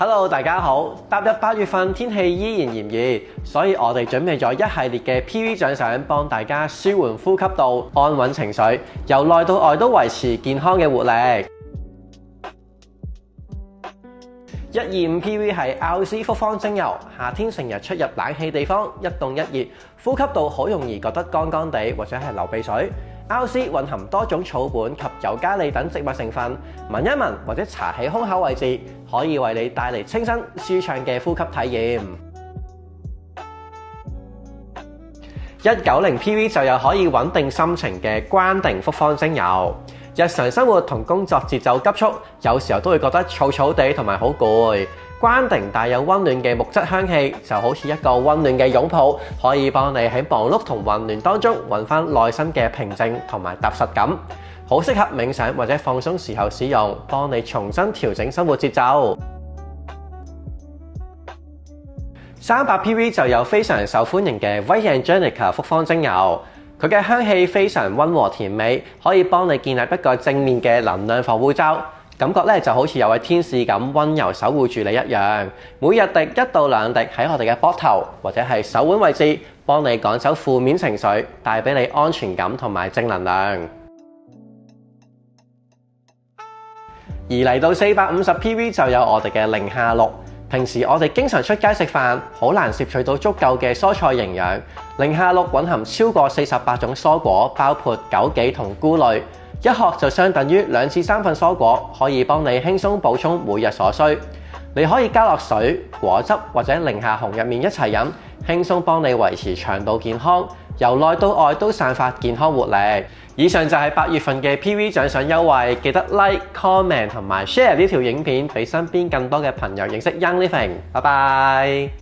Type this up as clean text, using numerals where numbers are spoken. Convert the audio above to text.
Hello， 大家好！踏入8月份，天氣依然炎熱，所以我哋準備咗一系列嘅 PV 獎賞，幫大家舒緩呼吸道、安穩情緒，由內到外都維持健康嘅活力。125 PV 係 RC 複方精油，夏天成日出入冷氣地方，一凍一熱，呼吸道好容易覺得乾乾地或者係流鼻水。RC 混含多種草本及尤加利等植物成分，聞一聞或者搽喺胸口位置，可以為你帶嚟清新舒暢嘅呼吸體驗。190 PV 就有可以穩定心情嘅關定複方精油。日常生活同工作節奏急促，有時候都會覺得燥燥地同埋好攰。關定帶有溫暖嘅木質香氣，就好似一個溫暖嘅擁抱，可以幫你喺忙碌同混亂當中揾返內心嘅平靜同埋踏實感。好適合冥想或者放鬆時候使用，幫你重新調整生活節奏。300 PV 就有非常受歡迎嘅 White Angelica 複方精油。佢嘅香氣非常溫和甜美，可以幫你建立一個正面嘅能量防護罩，感覺就好似有位天使咁溫柔守護住你一樣。每日滴1到2滴喺我哋嘅膊頭或者係手腕位置，幫你趕走負面情緒，帶俾你安全感同埋正能量。而嚟到450 PV 就有我哋嘅寧夏綠。平時我哋經常出街食飯，好難攝取到足夠嘅蔬菜營養。寧夏綠蘊含超過48種蔬果，包括枸杞同菇類，一殼就相等於2至3份蔬果，可以幫你輕鬆補充每日所需。你可以加落水、果汁或者寧夏紅入面一齊飲，輕鬆幫你維持腸道健康，由內到外都散發健康活力。以上就係8月份嘅 PV 獎賞優惠，記得 Like、Comment 同埋 Share 呢條影片，俾身邊更多嘅朋友認識 Young Living。拜拜。